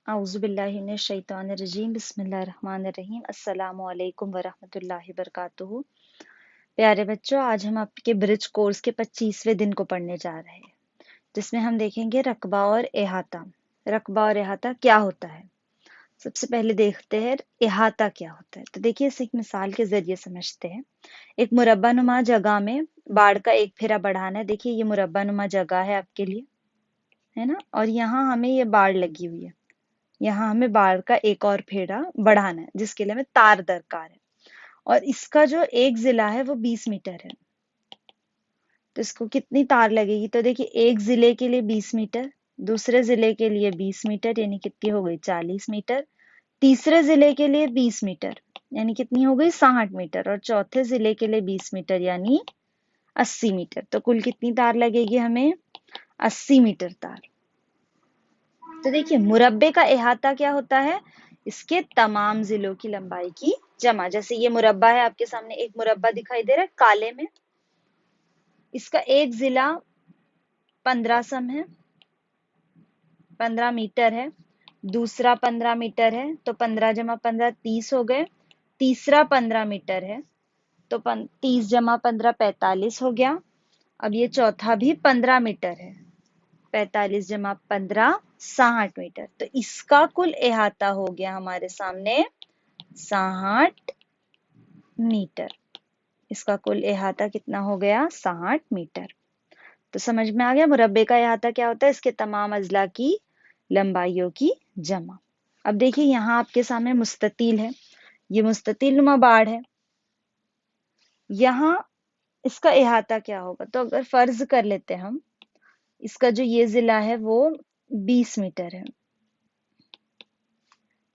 अऊज़ु बिल्लाहि मिनश शैतानिर रजीम बिस्मिल्लाहिर रहमानिर रहीम अस्सलामु अलैकुम वरहमतुल्लाहि वबरकातुहू। प्यारे बच्चों, आज हम आपके ब्रिज कोर्स के 25वें दिन को पढ़ने जा रहे हैं, जिसमें हम देखेंगे रकबा और इहाता। रकबा और इहाता क्या होता है? सबसे पहले देखते हैं इहाता क्या होता है। तो देखिए, इसे एक मिसाल के जरिए समझते हैं। एक मुरब्बा नुमा जगह में बाढ़ का एक फेरा बढ़ाना है। देखिए, ये मुरब्बा नुमा जगह है आपके लिए, है ना, और यहाँ हमें ये बाढ़ लगी हुई है। यहाँ हमें बाढ़ का एक और फेरा बढ़ाना है, जिसके लिए हमें तार दरकार है, और इसका जो एक जिला है वो 20 मीटर है। तो इसको कितनी तार लगेगी? तो देखिए, एक जिले के लिए 20 मीटर, दूसरे जिले के लिए 20 मीटर, यानी कितनी हो गई? 40 मीटर। तीसरे जिले के लिए 20 मीटर, यानी कितनी हो गई? 60 मीटर। और चौथे जिले के लिए 20 मीटर, यानी 80 मीटर। तो कुल कितनी तार लगेगी हमें? 80 मीटर तार। तो देखिए, मुरब्बे का इहाता क्या होता है? इसके तमाम जिलों की लंबाई की जमा। जैसे ये मुरब्बा है, आपके सामने एक मुरब्बा दिखाई दे रहा है काले में। इसका एक जिला 15 सम है, 15 मीटर है। दूसरा 15 मीटर है, तो 15 जमा 15 30 हो गए। तीसरा 15 मीटर है, तो 30 जमा 15 45 हो गया। अब ये चौथा भी 15 मीटर है, 45 जमा 15 60 मीटर। तो इसका कुल इहाता हो गया हमारे सामने 60 मीटर। इसका कुल इहाता कितना हो गया? 60 मीटर। तो समझ में आ गया मुरब्बे का इहाता क्या होता है? इसके तमाम अजला की लंबाइयों की जमा। अब देखिए, यहाँ आपके सामने मुस्ततील है, ये मुस्ततील नुमा बाढ़ है। यहाँ इसका इहाता क्या होगा? तो अगर फर्ज कर लेते हैं हम, इसका जो ये जिला है वो 20 मीटर है,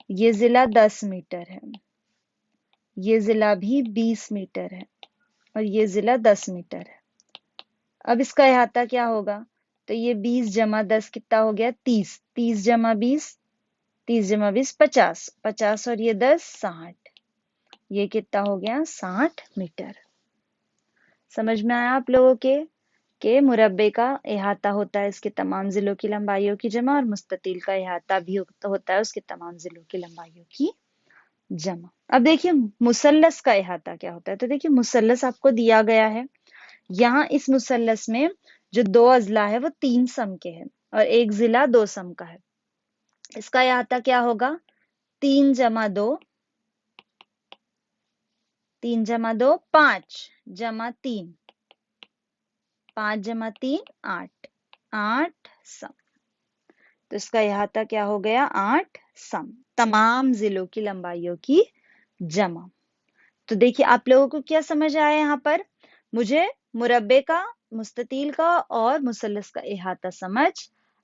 ये जिला 10 मीटर है, ये जिला भी 20 मीटर है, और ये जिला 10 मीटर है। अब इसका इहाता क्या होगा? तो ये 20 जमा 10 कितना हो गया? 30। 30 जमा 20, 30 जमा 20 50, 50 और ये 10 60। ये कितना हो गया? 60 मीटर। समझ में आया आप लोगों के मुरब्बे का इहाता होता है इसके तमाम जिलों की लंबाइयों की जमा, और मुस्ततील का इहाता भी होता है उसके तमाम जिलों की लंबाइयों की जमा। अब देखिए, मुसल्लस का इहाता क्या होता है? तो देखिए, मुसल्लस आपको दिया गया है। यहाँ इस मुसल्लस में जो दो अजला है वो 3 सम के हैं, और एक जिला 2 सम का है। इसका इहाता क्या होगा? 3 जमा 2, 3 जमा 2 5 जमा 3, 5 जमा 3 8, 8 सम। तो इसका इहाता क्या हो गया? 8 सम, तमाम जिलों की लंबाइयों की जमा। तो देखिए, आप लोगों को क्या समझ आया यहाँ पर? मुझे मुरब्बे का, मुस्ततील का और मुसल्लस का इहाता समझ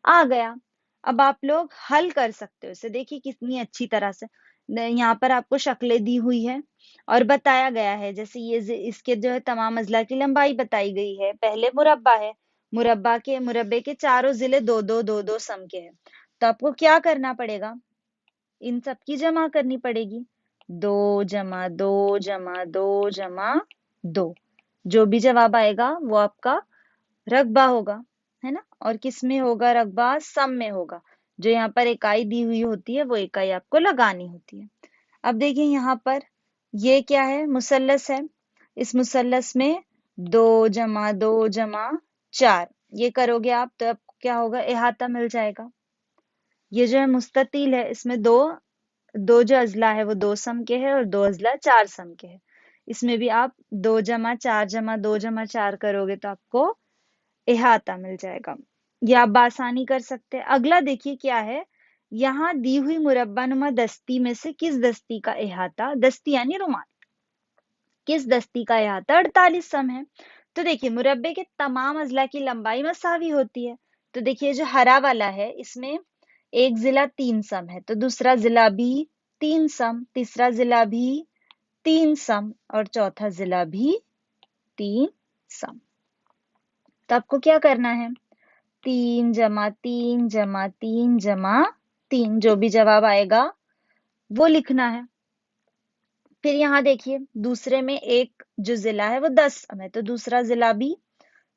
आ गया। अब आप लोग हल कर सकते हो इसे। देखिए कितनी अच्छी तरह से यहाँ पर आपको शक्लें दी हुई है और बताया गया है। जैसे ये इसके जो है तमाम अजला की लंबाई बताई गई है। पहले मुरब्बा है, मुरब्बे के चारों जिले दो दो दो दो सम के हैं। तो आपको क्या करना पड़ेगा? इन सब की जमा करनी पड़ेगी। 2 जमा 2 जमा 2 जमा 2। जो भी जवाब आएगा वो आपका रकबा होगा, है ना। और किस में होगा रकबा? सम में होगा। जो यहाँ पर इकाई दी हुई होती है वो इकाई आपको लगानी होती है। अब देखिए, यहाँ पर ये क्या है? मुसल्लस है। इस मुसल्लस में 2 जमा 2 जमा 4 ये करोगे आप तो आपको क्या होगा? इहाता मिल जाएगा। ये जो है मुस्ततील है, इसमें दो जो अजला है वो 2 सम के हैं और 2 अजला 4 सम के हैं। इसमें भी आप 2 जमा 4 जमा 2 जमा 4 करोगे तो आपको इहाता मिल जाएगा। ये आप बासानी कर सकते हैं। अगला देखिए क्या है? यहाँ दी हुई मुरब्बानुमा दस्ती में से किस दस्ती का इहाता, दस्ती यानी रुमाल, किस दस्ती का इहाता 48 सम है? तो देखिए, मुरब्बे के तमाम अजला की लंबाई मसावी होती है। तो देखिए, जो हरा वाला है इसमें एक जिला 3 सम है, तो दूसरा जिला भी 3 सम, तीसरा जिला भी 3 सम और चौथा जिला भी 3 सम। तो आपको क्या करना है? 3 जमा 3 जमा 3 जमा 3, जो भी जवाब आएगा वो लिखना है। फिर यहाँ देखिए, दूसरे में एक जो जिला है वो 10 सम है, तो दूसरा जिला भी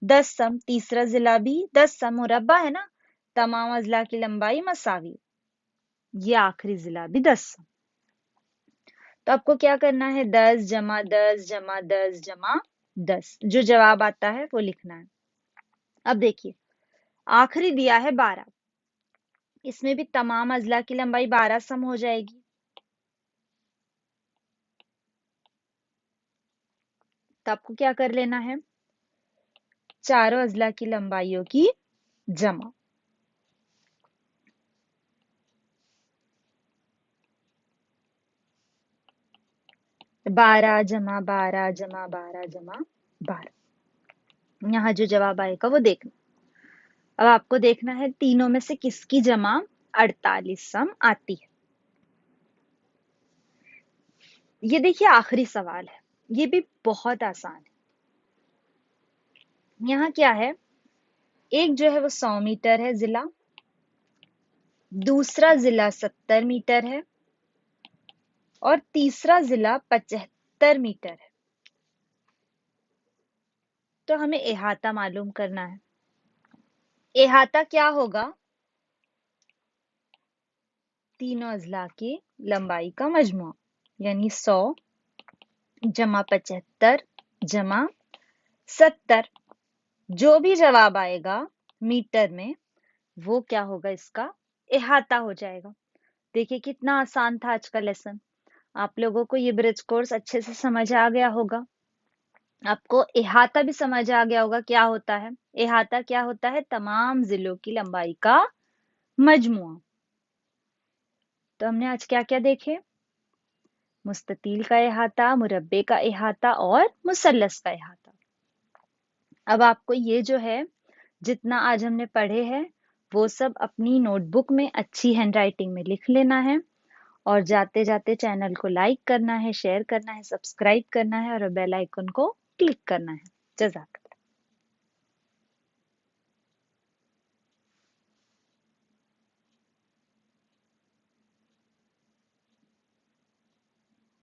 10 सम, तीसरा जिला भी 10 सम। मुरब्बा है ना, तमाम अजला की लंबाई मसावी। ये आखिरी जिला भी 10। तो आपको क्या करना है, 10 जमा 10 जमा 10 जमा 10, जो जवाब आता है वो लिखना है। अब देखिए आखिरी दिया है 12, इसमें भी तमाम अजला की लंबाई 12 सम हो जाएगी। तो आपको क्या कर लेना है, चारों अजला की लंबाइयों की जमा। बारह जमा 12 जमा 12 जमा 12, यहाँ जो जवाब आएगा वो देखना। अब आपको देखना है तीनों में से किसकी जमा 48 सम आती है। ये देखिए आखिरी सवाल है, ये भी बहुत आसान है। यहाँ क्या है, एक जो है वो 100 मीटर है जिला, दूसरा जिला 70 मीटर है और तीसरा जिला 75 मीटर है। तो हमें इहाता मालूम करना है। इहाता क्या होगा, तीनों अजला की लंबाई का मजमुआ, यानी 100 जमा 75 जमा 70, जो भी जवाब आएगा मीटर में वो क्या होगा, इसका इहाता हो जाएगा। देखिए कितना आसान था आज का लेसन। आप लोगों को ये ब्रिज कोर्स अच्छे से समझ आ गया होगा। आपको इहाता भी समझ आ गया होगा क्या होता है। इहाता क्या होता है, तमाम जिलों की लंबाई का मजमुआ। तो हमने आज क्या क्या देखे, मुस्ततील का इहाता, मुरब्बे का इहाता और मुसल्लस का इहाता। अब आपको ये जो है जितना आज हमने पढ़े हैं वो सब अपनी नोटबुक में अच्छी हैंडराइटिंग में लिख लेना है और जाते जाते चैनल को लाइक करना है, शेयर करना है, सब्सक्राइब करना है और बेल आइकन को क्लिक करना है। जज़ाक।